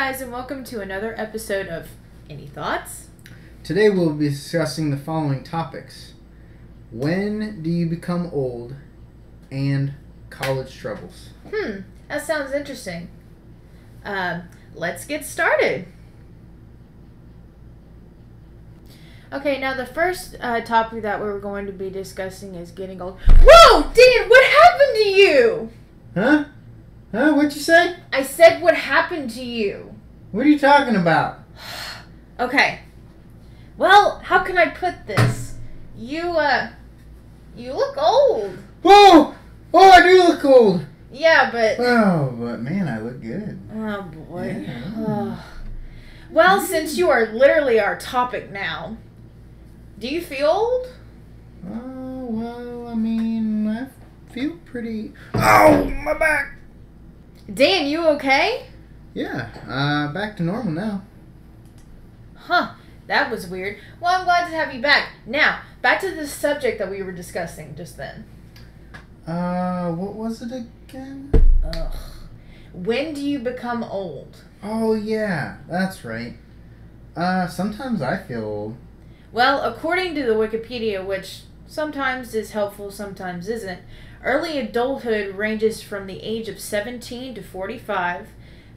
guys, and welcome to another episode of Any Thoughts? Today we'll be discussing the following topics. When do you become old? And college troubles. That sounds interesting. Let's get started. Okay, now the first topic that we're going to be discussing is getting old. Whoa, Dan, what happened to you? Huh? What'd you say? I said what happened to you. What are you talking about? Okay. Well, how can I put this? You look old. Whoa! Oh, I do look old. Yeah, but... Oh, but man, I look good. Oh, boy. Yeah. Well, since you are literally our topic now, do you feel old? Oh, well, I mean, I feel pretty... Oh, my back! Dan, you okay? Yeah, back to normal now. Huh, that was weird. Well, I'm glad to have you back. Now, back to the subject that we were discussing just then. What was it again? Ugh. When do you become old? Oh, yeah, that's right. Sometimes I feel old. Well, according to the Wikipedia, which sometimes is helpful, sometimes isn't, early adulthood ranges from the age of 17 to 45,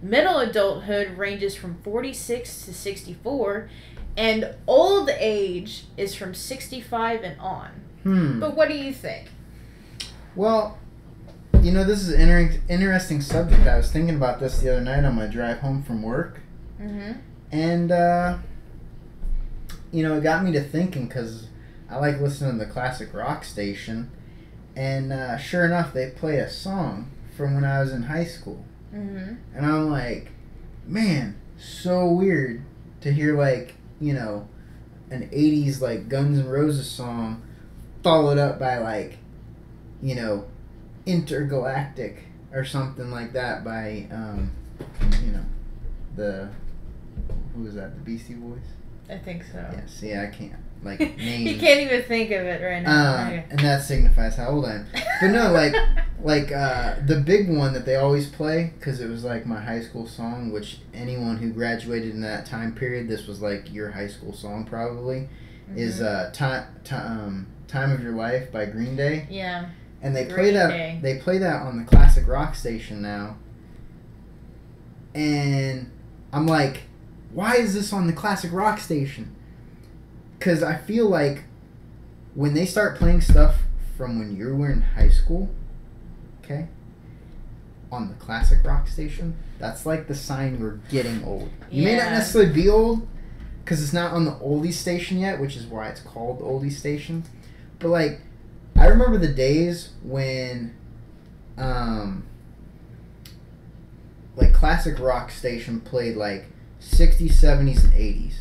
middle adulthood ranges from 46 to 64, and old age is from 65 and on. But what do you think? Well, you know, this is an interesting subject. I was thinking about this the other night on my drive home from work. Mm-hmm. And, you know, it got me to thinking because I like listening to the classic rock station. And sure enough, they play a song from when I was in high school. Mm-hmm. And I'm like, man, so weird to hear, like, you know, an 80s, like, Guns N' Roses song followed up by, like, you know, Intergalactic or something like that by, you know, who was that, the Beastie Boys? I think so. Yes, yeah, I can't, like, name. You can't even think of it right now. And that signifies how old I am. But no, like the big one that they always play, because it was like my high school song, which anyone who graduated in that time period, this was like your high school song probably, is Time of Your Life by Green Day. Yeah. And they Green play Day. They play that on the classic rock station now. And I'm like, why is this on the classic rock station? Because I feel like when they start playing stuff from when you were in high school, okay, on the classic rock station, that's like the sign you're getting old. You may not necessarily be old because it's not on the oldie station yet, which is why it's called the oldie station. But like, I remember the days when like classic rock station played like 60s, 70s, and 80s.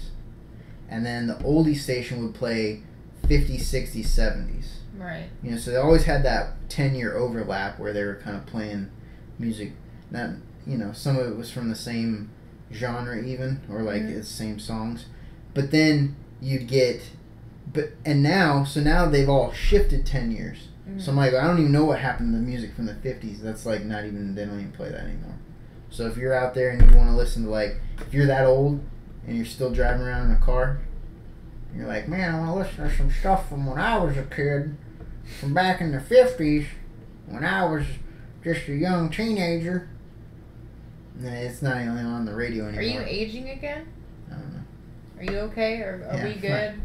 And then the oldie station would play 50s, 60s, 70s. Right. You know, so they always had that 10-year overlap where they were kind of playing music. Not, you know, some of it was from the same genre even, or like it's the same songs. But then you'd get, now they've all shifted 10 years. Mm-hmm. So I'm like, I don't even know what happened to the music from the 50s. That's like they don't even play that anymore. So if you're out there and you want to listen to, like, if you're that old and you're still driving around in a car, and you're like, man, I want to listen to some stuff from when I was a kid, from back in the 50s, when I was just a young teenager. And it's not even on the radio anymore. Are you aging again? I don't know. Are you okay? Are we good?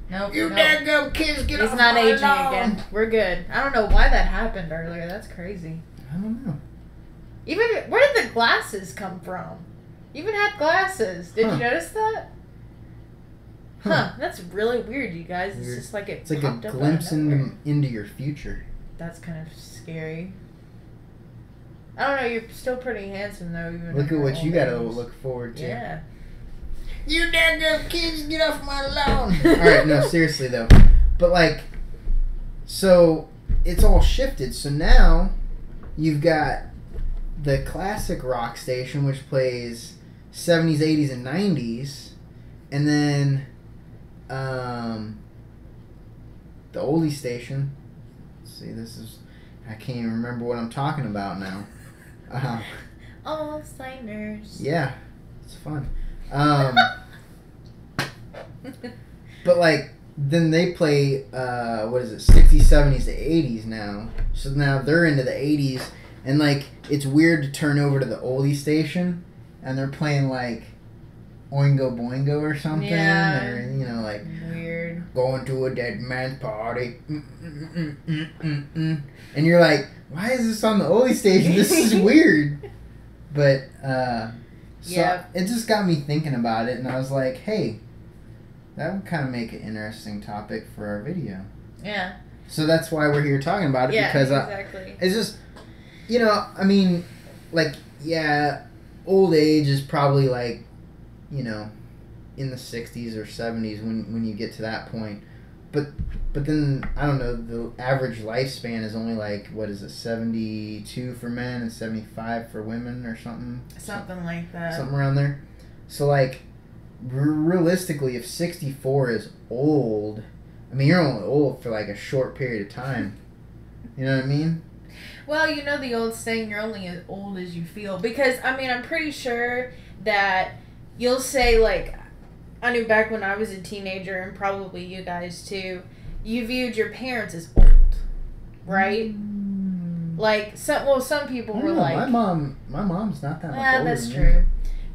Nope. You daggum kids, get off He's not my aging lawn. again. We're good. I don't know why that happened earlier. That's crazy. I don't know. Even, where did the glasses come from? You even had glasses. Did you notice that? Huh. That's really weird, you guys. It's just like it's like a glimpse into your future. That's kind of scary. I don't know. You're still pretty handsome, though. Even Look at what you got to look forward to. Yeah. You daggum kids, get off my lawn. Alright, no, seriously, though. But, like, so it's all shifted. So now you've got the classic rock station, which plays 70s, 80s, and 90s. And then the oldie station. Let's see, I can't even remember what I'm talking about now. Alzheimer's. Yeah. It's fun. But like then they play what is it, 60s, 70s to 80s now. So now they're into the 80s, and like it's weird to turn over to the oldie station and they're playing like Oingo Boingo or something, or you know, like weird, going to a dead man's party, and you're like, why is this on the oldie station? This is weird. But it just got me thinking about it, and I was like, hey, that would kind of make an interesting topic for our video. Yeah. So that's why we're here talking about it, because exactly. It's just, you know, I mean, like, yeah, old age is probably like, you know, in the 60s or 70s when you get to that point. But then, I don't know, the average lifespan is only like, what is it, 72 for men and 75 for women or something? Something like that. Something around there. So, like, realistically, if 64 is old, I mean, you're only old for like a short period of time. You know what I mean? Well, you know the old saying, you're only as old as you feel. Because, I mean, I'm pretty sure that you'll say, like, I knew back when I was a teenager, and probably you guys too, you viewed your parents as old, right? Like, some people were like... My mom's not that much older that's than true. me.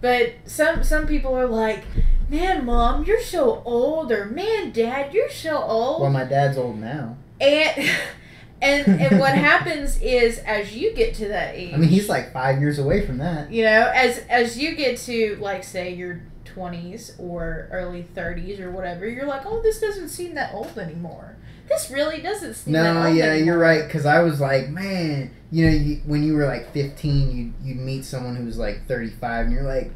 But some people are like, man, Mom, you're so old, or man, Dad, you're so old. Well, my dad's old now. And what happens is, as you get to that age... I mean, he's like 5 years away from that. You know, as you get to, like, say, your 20s or early 30s or whatever, you're like, oh, this doesn't seem that old anymore. This really doesn't seem that old anymore. You're right, because I was like, man, you know, when you were like 15, you'd meet someone who was like 35, and you're like,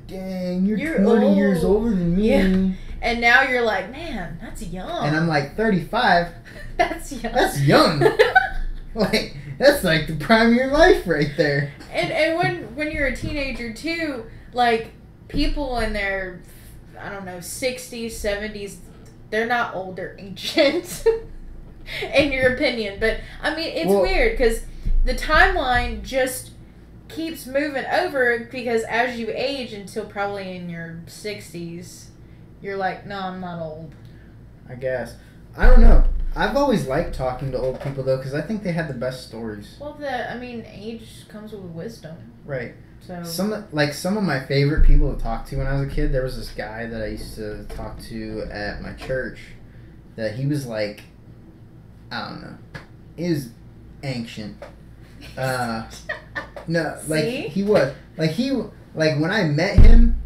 dang, you're 20 old. Years older than me. Yeah. And now you're like, man, that's young. And I'm like, 35? That's young. That's young. Like, that's like the prime of your life right there. And when you're a teenager, too, like, people in their, I don't know, 60s, 70s, they're not old, they're ancient. In your opinion. But, I mean, it's weird, because the timeline just keeps moving over, because as you age until probably in your 60s, you're like, no, I'm not old. I guess. I don't know. I've always liked talking to old people, though, because I think they had the best stories. Well, age comes with wisdom. Right. So some of my favorite people to talk to when I was a kid, there was this guy that I used to talk to at my church, that he was like, I don't know, he was ancient. No, like, See? he was. Like, when I met him,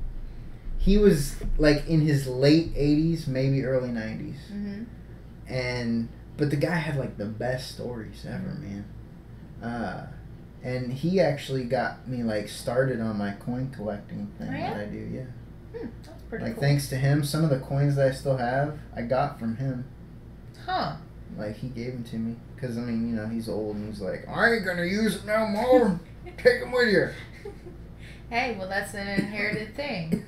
he was, like, in his late 80s, maybe early 90s. Mm-hmm. But the guy had, like, the best stories ever, man. And he actually got me, like, started on my coin collecting thing that I do, yeah. That's pretty like, cool. thanks to him, some of the coins that I still have, I got from him. Huh. Like, he gave them to me. Because, I mean, you know, he's old, and he's like, I ain't gonna use it no more. Take them with you. Hey, well, that's an inherited thing.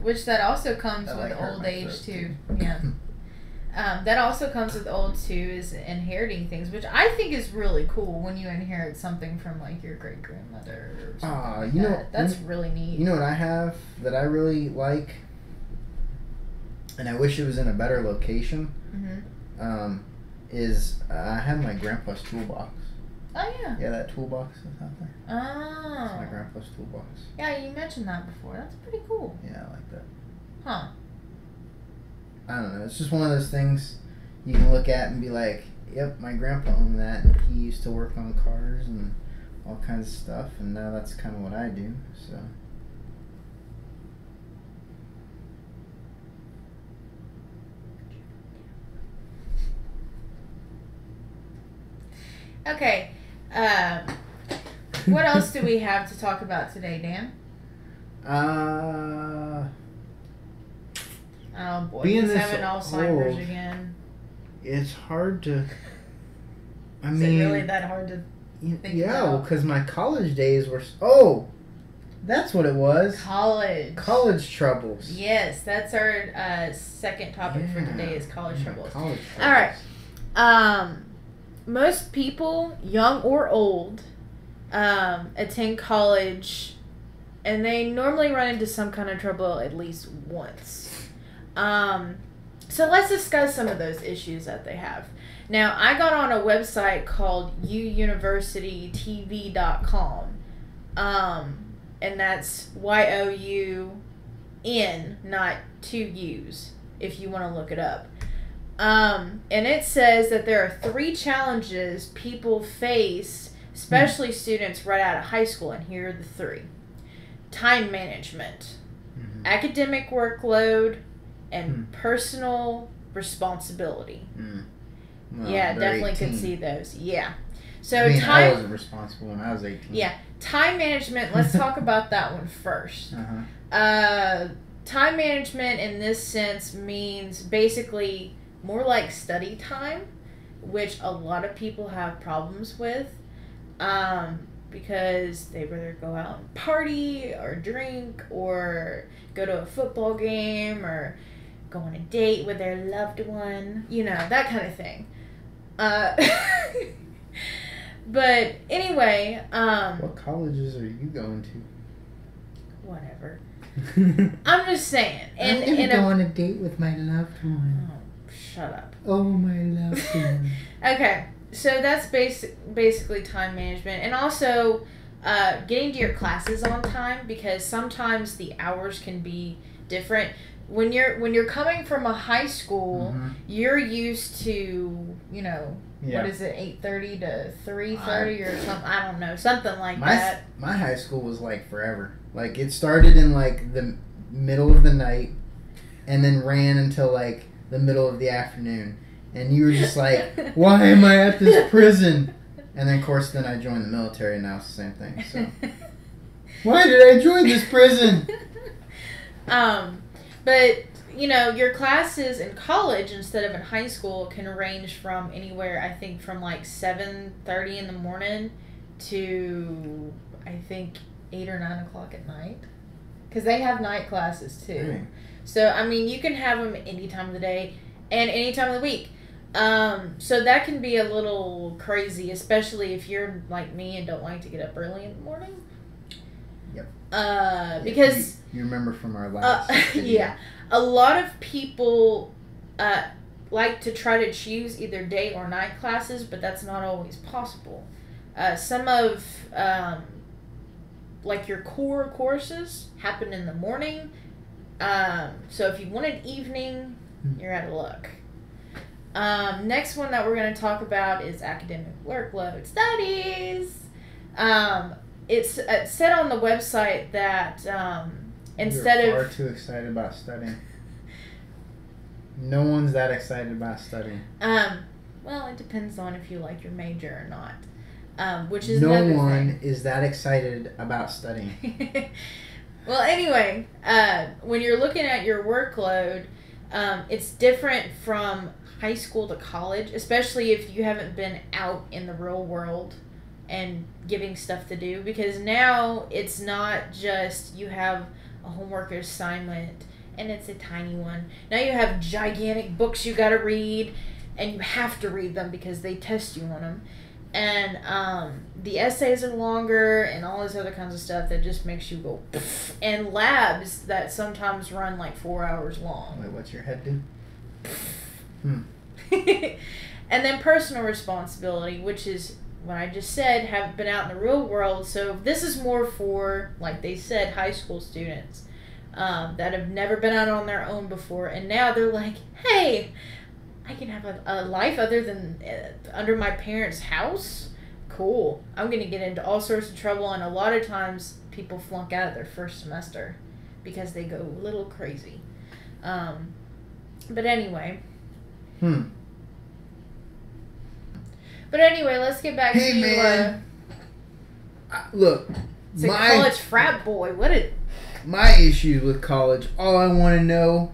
Which that also comes I with like hurt old my age, foot, too. Yeah. That also comes with old, too, is inheriting things, which I think is really cool when you inherit something from, like, your great-grandmother or something That's really neat. You know what I have that I really like? And I wish it was in a better location. Mm-hmm. I have my grandpa's toolbox. Oh, yeah. Yeah, that toolbox is out there. Oh. That's my grandpa's toolbox. Yeah, you mentioned that before. That's pretty cool. Yeah, I like that. Huh. I don't know. It's just one of those things you can look at and be like, yep, my grandpa owned that. He used to work on cars and all kinds of stuff, and now that's kind of what I do, so... Okay. What else do we have to talk about today, Dan? Oh boy, he's having Alzheimer's again. It's hard to... I Is mean... it really that hard to think about? because my college days were... Oh! That's what it was. College troubles. Yes, that's our second topic for today is college troubles. College troubles. Alright. Most people, young or old, attend college and they normally run into some kind of trouble at least once. So let's discuss some of those issues that they have. Now, I got on a website called universitytv.com, and that's YOUN, not two U's, if you want to look it up. And it says that there are 3 challenges people face, especially students right out of high school, and here are the 3. Time management, academic workload, and personal responsibility. Well, yeah, definitely 18. Could see those. Yeah. So I mean, I wasn't responsible when I was 18. Yeah. Time management, let's talk about that one first. Time management in this sense means basically more like study time, which a lot of people have problems with. Because they rather go out and party or drink or go to a football game or go on a date with their loved one, you know, that kind of thing. But anyway, what colleges are you going to? Whatever. I'm just saying. I'm going to go on a date with my loved one. Oh, shut up. Oh, my loved one. Okay. So that's basically time management, and also getting to your classes on time, because sometimes the hours can be different. When you're coming from a high school, you're used to, you know, what is it, 8:30 to 3:30 or something? I don't know, something like that. My high school was like forever. Like it started in like the middle of the night, and then ran until like the middle of the afternoon. And you were just like, why am I at this prison? And then, of course, then I joined the military, and now it's the same thing. So, why did I join this prison? But, you know, your classes in college instead of in high school can range from anywhere, I think, from like 7:30 in the morning to, I think, 8 or 9 o'clock at night. Because they have night classes, too. Dang. So, I mean, you can have them any time of the day and any time of the week. So that can be a little crazy, especially if you're like me and don't like to get up early in the morning. Yep. Because you remember from our last video. Yeah, a lot of people like to try to choose either day or night classes, but that's not always possible. Some of like your core courses happen in the morning. So if you wanted evening, you're out of luck. Next one that we're going to talk about is academic workload studies. It's said on the website that instead You're far too excited about studying. No one's that excited about studying. Well, it depends on if you like your major or not. Which is no one is that excited about studying. Well, anyway, when you're looking at your workload, it's different from high school to college, especially if you haven't been out in the real world and giving stuff to do, because now it's not just you have a homework assignment and it's a tiny one. Now you have gigantic books you got to read, and you have to read them because they test you on them. And the essays are longer and all this other kinds of stuff that just makes you go pfft. And labs that sometimes run like 4 hours long. Wait, what's your head do? And then personal responsibility, which is what I just said, have been out in the real world. So this is more for, like they said, high school students that have never been out on their own before, and now they're like, hey, I can have a life other than under my parents' house. Cool. I'm going to get into all sorts of trouble, and a lot of times people flunk out of their first semester because they go a little crazy. But anyway. But anyway, let's get back to man. Look, it's a college frat boy. My issues with college, all I want to know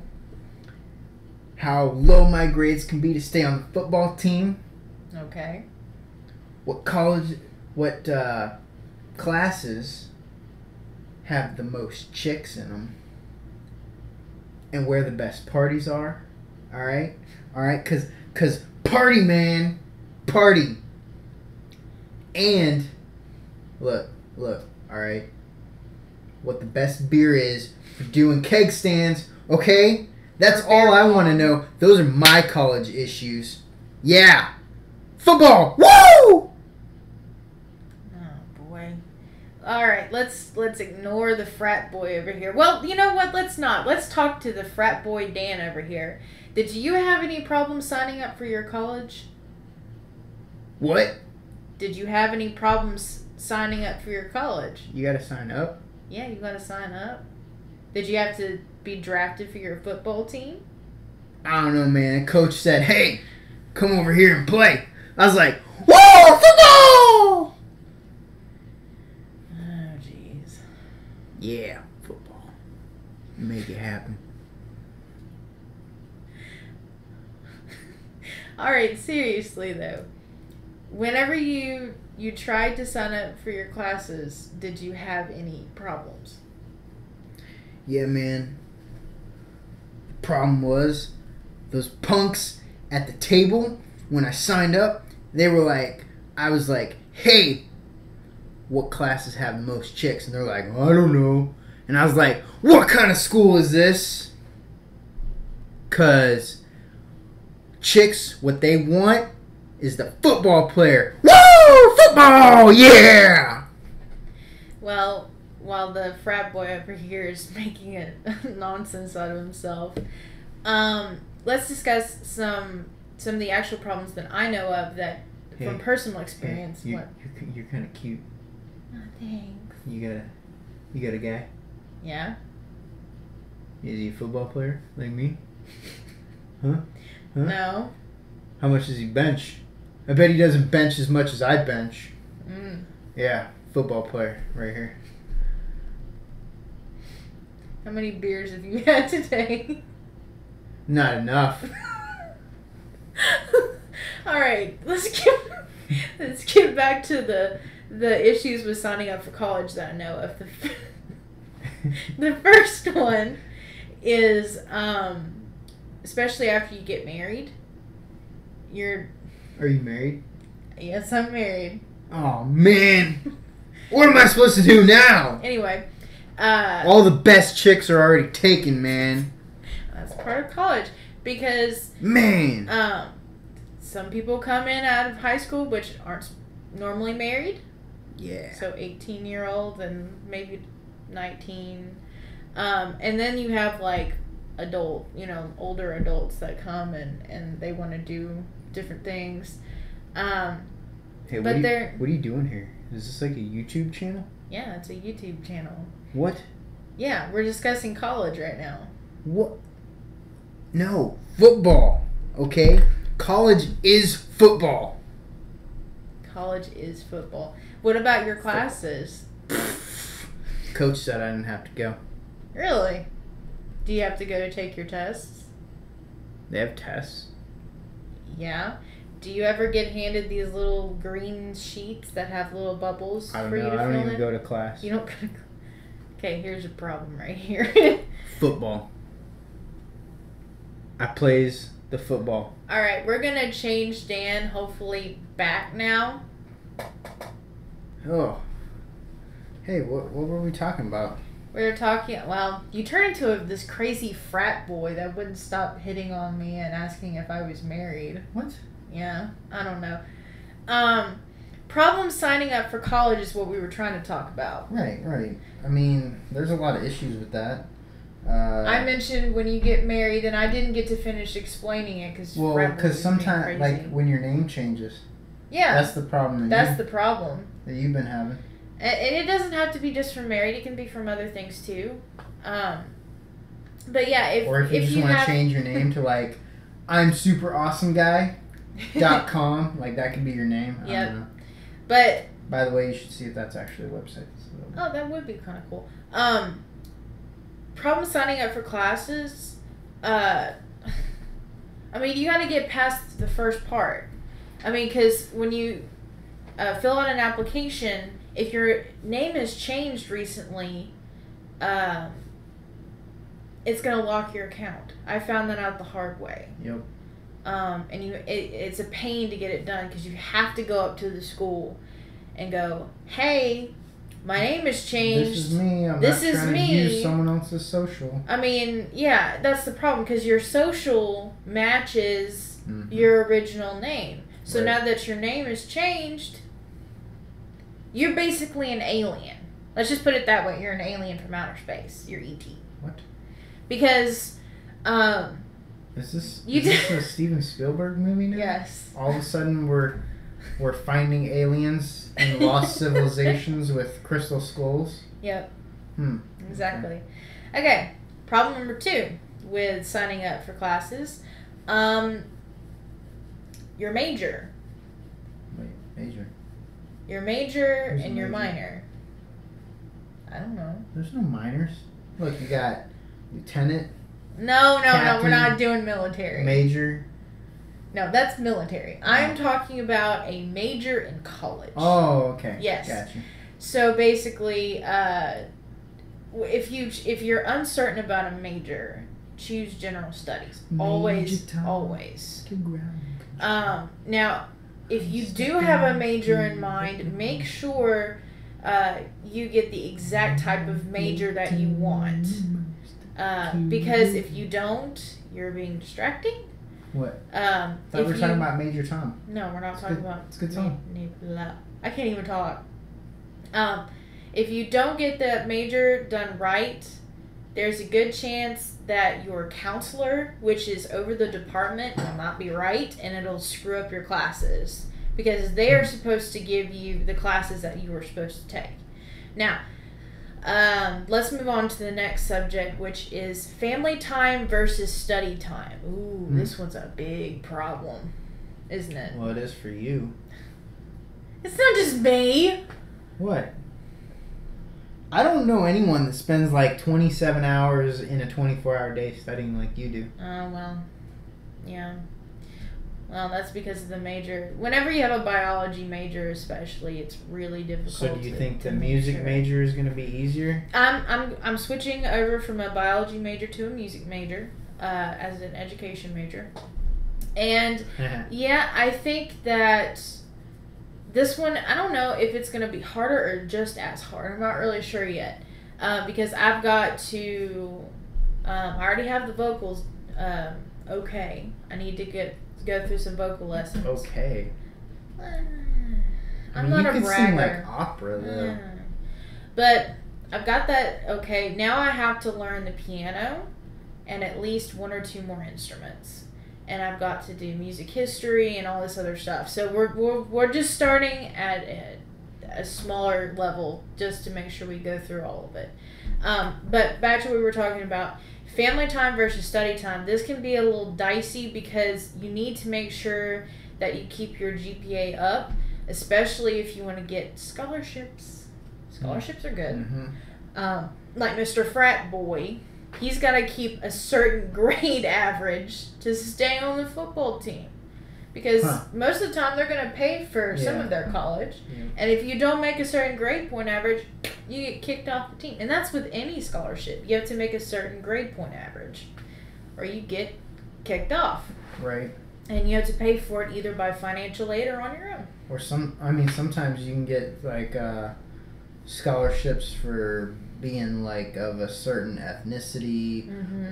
how low my grades can be to stay on the football team. Okay. What classes have the most chicks in them, and where the best parties are. All right, cause party, man, party. And look, all right. what the best beer is for doing keg stands, okay? That's all I want to know. Those are my college issues. Yeah. Football. Woo! Oh boy. All right, let's ignore the frat boy over here. Well, you know what? Let's not. Let's talk to the frat boy Dan over here. Did you have any problems signing up for your college? What? Did you have any problems signing up for your college? You got to sign up? Yeah, you got to sign up. Did you have to be drafted for your football team? I don't know, man. Coach said, hey, come over here and play. I was like, whoa, football! Oh, jeez. Yeah, football. Make it happen. All right, seriously, though. Whenever you tried to sign up for your classes, did you have any problems? Yeah, man. The problem was those punks at the table, when I signed up, I was like, hey, what classes have the most chicks? And they're like, I don't know. And I was like, what kind of school is this? 'Cause chicks, what they want is the football player. Woo! Football! Yeah! Well, while the frat boy over here is making a nonsense out of himself, let's discuss some of the actual problems that I know of that from personal experience. Hey, you're kind of cute. Oh, thanks. You got a guy? Yeah. Is he a football player like me? Huh? No. How much does he bench? I bet he doesn't bench as much as I bench. Yeah, football player right here. How many beers have you had today? Not enough. All right, let's get back to the issues with signing up for college that I know of. The first one is especially after you get married. Are you married? Yes, I'm married. Oh man, what am I supposed to do now? Anyway, all the best chicks are already taken, man. That's part of college because man, some people come in out of high school which aren't normally married. Yeah. So 18-year-old and maybe 19, and then you have like older adults that come and they want to do different things. Hey, but what are you doing here? Is this like a YouTube channel? Yeah, it's a YouTube channel. What? Yeah, we're discussing college right now. What? No, football. Okay? College is football. College is football. What about your classes? Coach said I didn't have to go. Really? Do you have to go to take your tests? They have tests? Yeah. Do you ever get handed these little green sheets that have little bubbles I don't for you know. to fill in? I don't even go to class. You don't go to... Okay, here's a problem right here. Football. I plays the football. All right, we're going to change Dan hopefully back now. Oh. Hey, what were we talking about? We were talking... Well, you turned into this crazy frat boy that wouldn't stop hitting on me and asking if I was married. What? Yeah, I don't know. Problems signing up for college is what we were trying to talk about. Right. I mean, there's a lot of issues with that. I mentioned when you get married, and I didn't get to finish explaining it because sometimes, like when your name changes. Yeah, that's the problem. That's the problem that you've been having. And it doesn't have to be just from married; it can be from other things too. But yeah, if you just want to change your name to like, I'm super awesome guy.com, like that could be your name. I don't know. But by the way, you should see if that's actually a website. Oh, that would be kind of cool. Problem signing up for classes. I mean, you got to get past the first part. I mean, because when you fill out an application, if your name has changed recently, it's gonna lock your account. I found that out the hard way. Yep. And it's a pain to get it done because you have to go up to the school and go, hey, My name has changed. This is me. I'm This not is trying me. to use someone else's social. I mean, yeah, that's the problem because your social matches your original name. So now that your name has changed, you're basically an alien. Let's just put it that way. You're an alien from outer space. You're E.T. What? Because, Is this a Steven Spielberg movie now? Yes. All of a sudden we're finding aliens in lost civilizations with crystal skulls? Yep. Exactly. Okay. Problem number 2 with signing up for classes. Your major. Wait, major? Your major Who's and your major? minor. I don't know. There's no minors. Look, you got lieutenant, No, Captain, we're not doing military. major. No, that's military. I'm talking about a major in college. Oh, okay. Yes. Gotcha. So basically, if you're uncertain about a major, choose general studies. Always. Now, if you do have a major in mind, make sure you get the exact type of major that you want. Because if you don't, you're being distracting. What? Thought we were talking about Major Tom. No, we're not talking about. It's a good song. I can't even talk. If you don't get the major done right, there's a good chance that your counselor, which is over the department, will not be right, and it'll screw up your classes because they are supposed to give you the classes that you were supposed to take. Now, let's move on to the next subject, which is family time versus study time. Ooh, this one's a big problem, isn't it? Well, it is for you. It's not just me. What? I don't know anyone that spends like 27 hours in a 24-hour day studying like you do. Oh, well. Yeah. Well, that's because of the major. Whenever you have a biology major, especially, it's really difficult. So do you think the music major is going to be easier? I'm switching over from a biology major to a music major as an education major. And, yeah, I think that this one, I don't know if it's going to be harder or just as hard. I'm not really sure yet. Because I've got to... I already have the vocals okay. I need to go through some vocal lessons. Okay. I'm not a bragger. You could sing like opera, though. But I've got that okay. Now I have to learn the piano and at least 1 or 2 more instruments. And I've got to do music history and all this other stuff. So we're just starting at a smaller level just to make sure we go through all of it. But back to what we were talking about, family time versus study time. This can be a little dicey because you need to make sure that you keep your GPA up, especially if you want to get scholarships. Scholarships are good. Like Mr. Frat Boy. He's got to keep a certain grade average to stay on the football team. Because most of the time they're going to pay for some of their college. And if you don't make a certain grade point average, you get kicked off the team. And that's with any scholarship. You have to make a certain grade point average or you get kicked off. Right. And you have to pay for it either by financial aid or on your own. Or sometimes you can get like scholarships for being like of a certain ethnicity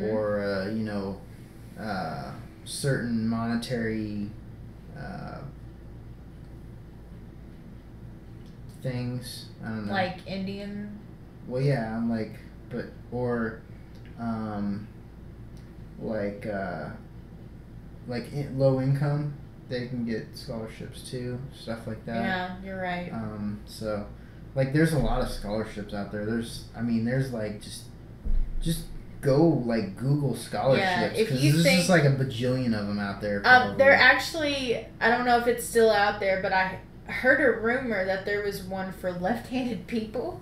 or certain monetary things. I don't know. Like Indian. Well, yeah, low income, they can get scholarships too, stuff like that. Yeah, you're right. So, like, there's a lot of scholarships out there. There's like just go like Google scholarships because there's just like a bajillion of them out there. They're actually, I don't know if it's still out there, but I heard a rumor that there was one for left-handed people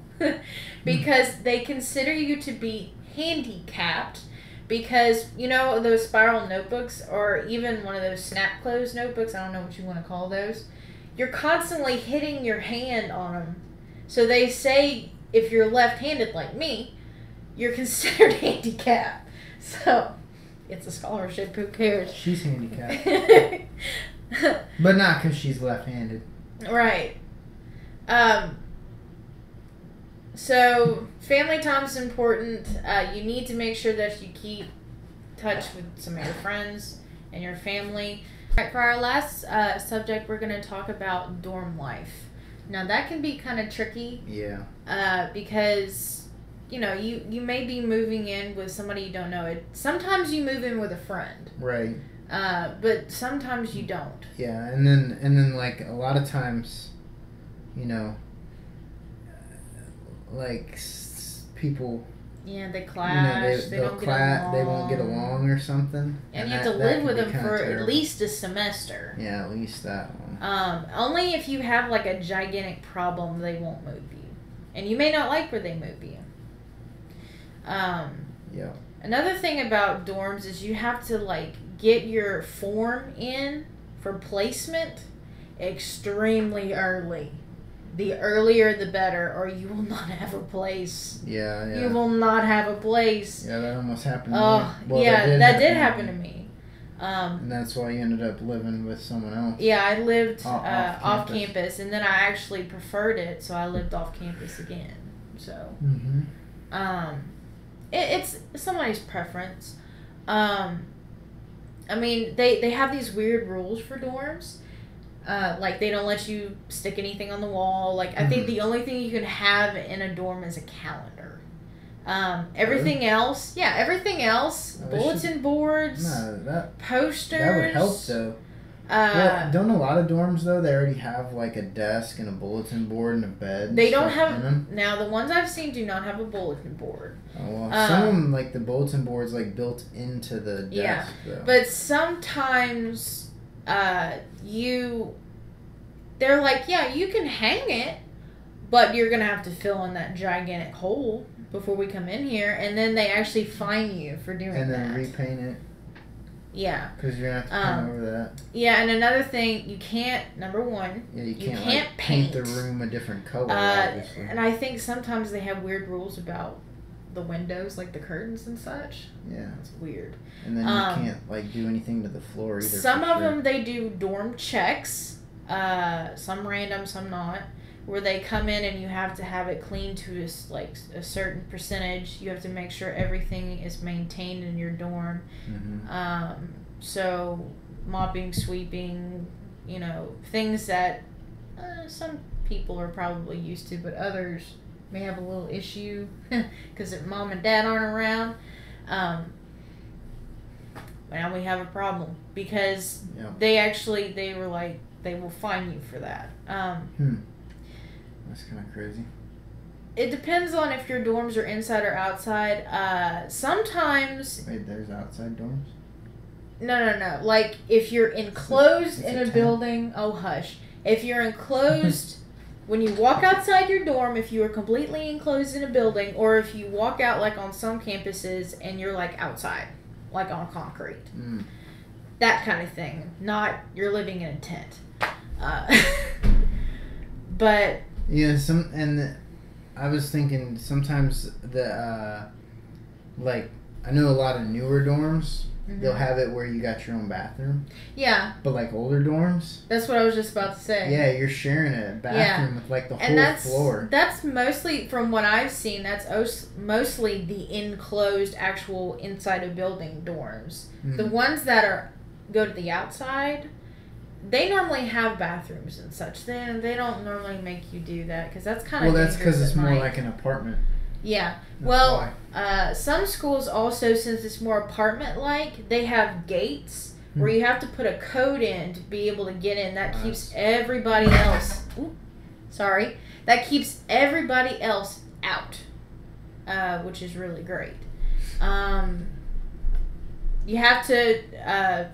because they consider you to be handicapped because, you know, those spiral notebooks or even one of those snap close notebooks, I don't know what you want to call those, you're constantly hitting your hand on them. So they say if you're left-handed like me, you're considered handicapped. So it's a scholarship, who cares? She's handicapped. But not because she's left-handed. Right. So, family time is important. You need to make sure that you keep touch with some of your friends and your family. All right, for our last subject, we're going to talk about dorm life. Now, that can be kind of tricky. Yeah. Because, you may be moving in with somebody you don't know. Sometimes you move in with a friend. Right. But sometimes you don't. Yeah, and then like a lot of times, like people. Yeah, they clash. They don't get along. They won't get along or something. And you have to live with them for at least a semester. Yeah, at least that one. Only if you have like a gigantic problem, they won't move you, and you may not like where they move you. Yeah. Another thing about dorms is you have to like get your form in for placement extremely early. The earlier the better, or you will not have a place. Yeah. You will not have a place. Yeah, that almost happened to me. Well, yeah, that did happen to me. And that's why you ended up living with someone else. Yeah, I lived off campus, and then I actually preferred it, so I lived off campus again. So, it's somebody's preference. I mean, they have these weird rules for dorms. Like, they don't let you stick anything on the wall. Like, I think the only thing you can have in a dorm is a calendar. Everything else, bulletin boards, posters. That would help, though. Well, don't a lot of dorms, though, they already have, like, a desk and a bulletin board and a bed? They don't have... Now, the ones I've seen do not have a bulletin board. Oh, well, some of them, like, the bulletin board's, like, built into the desk, though. But sometimes, they're like, yeah, you can hang it, but you're going to have to fill in that gigantic hole before we come in here, and then they actually fine you for doing that. And then repaint it. Yeah. Because you're going to have to paint over that. Yeah, and another thing, you can't, number one, you can't like, paint the room a different color, obviously. And I think sometimes they have weird rules about the windows, like the curtains and such. Yeah. It's weird. And then you can't, like, do anything to the floor either. Some of them, they do dorm checks. Some random, some not. Where they come in and you have to have it cleaned to a certain percentage. You have to make sure everything is maintained in your dorm. So mopping, sweeping, things that some people are probably used to, but others may have a little issue because mom and dad aren't around. Now we have a problem because they were like, they will fine you for that. That's kind of crazy. It depends on if your dorms are inside or outside. Sometimes... Wait, there's outside dorms? No. Like, if you're enclosed in a building... Oh, hush. If you're enclosed... when you walk outside your dorm, if you are completely enclosed in a building, or if you walk out, like, on some campuses, and you're, like, outside, like, on concrete. That kind of thing. Not you're living in a tent. But... Yeah, I was thinking sometimes like, I know a lot of newer dorms, they'll have it where you got your own bathroom. Yeah. But, like, older dorms... That's what I was just about to say. Yeah, you're sharing a bathroom with, like, the whole floor. That's mostly, from what I've seen, that's mostly the enclosed, actual inside of building dorms. The ones that go to the outside... They normally have bathrooms and such. They don't normally make you do that because that's kind of that's because it's more like an apartment. Yeah. Some schools also, since it's more apartment-like, they have gates where you have to put a code in to be able to get in. That keeps everybody else... That keeps everybody else out, which is really great. You have to,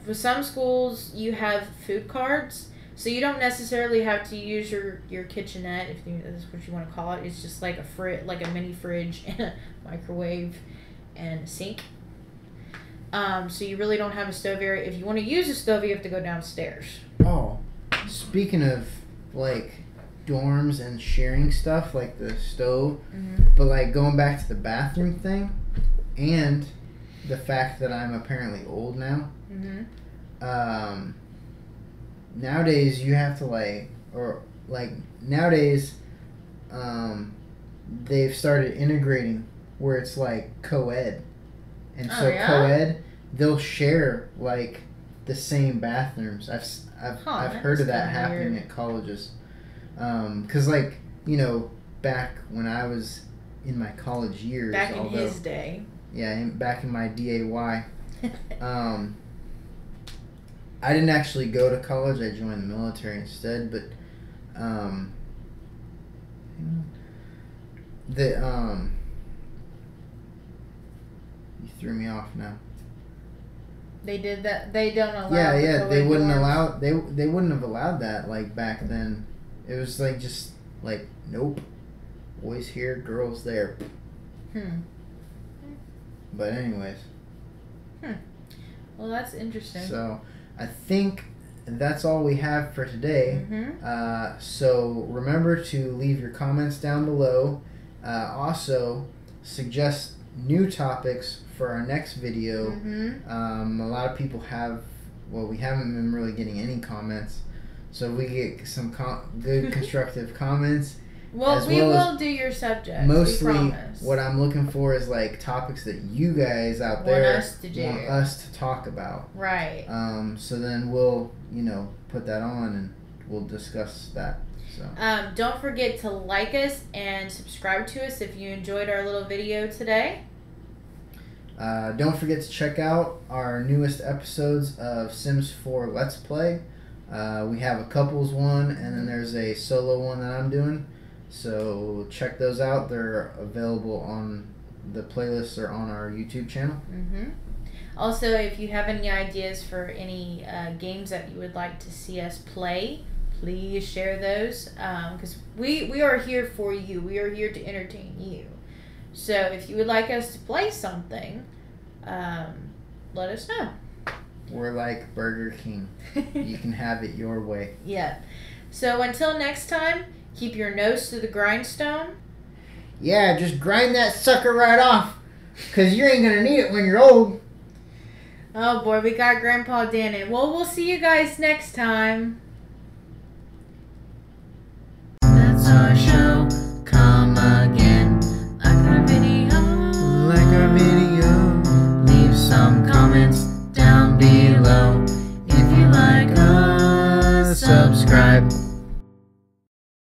for some schools, you have food cards, so you don't necessarily have to use your kitchenette, if that's what you want to call it. It's just like like a mini fridge and a microwave and a sink. So you really don't have a stove area. If you want to use a stove, you have to go downstairs. Oh, speaking of, like, dorms and sharing stuff, like the stove, but, like, going back to the bathroom thing, and... the fact that I'm apparently old now. Nowadays you have to nowadays, they've started integrating where it's like co-ed, and so yeah? co-ed, they'll share like the same bathrooms. I've heard of that happening at colleges, because like back when I was in my college years, back in his day, back in my DAY, I didn't actually go to college. I joined the military instead, but you threw me off now. They did that. They don't allow. They wouldn't allow. They wouldn't have allowed that like back then. It was like just like nope, boys here, girls there. But anyways. Well, that's interesting. So I think that's all we have for today. So remember to leave your comments down below. Also, suggest new topics for our next video. A lot of people we haven't been really getting any comments. So if we get some good constructive comments. Well, we will do your subjects. Mostly, what I'm looking for is like topics that you guys out there want us to talk about. Right. So then we'll, put that on and we'll discuss that. So. Don't forget to like us and subscribe to us if you enjoyed our little video today. Don't forget to check out our newest episodes of Sims 4 Let's Play. We have a couples one, and then there's a solo one that I'm doing. So check those out. They're available on the playlists or on our YouTube channel. Also, if you have any ideas for any games that you would like to see us play, please share those, because we are here for you. We are here to entertain you. So if you would like us to play something, let us know. We're like Burger King. You can have it your way. Yeah. So until next time, keep your nose to the grindstone. Yeah, just grind that sucker right off, because you ain't going to need it when you're old. Oh boy, we got Grandpa Dan in. Well, we'll see you guys next time.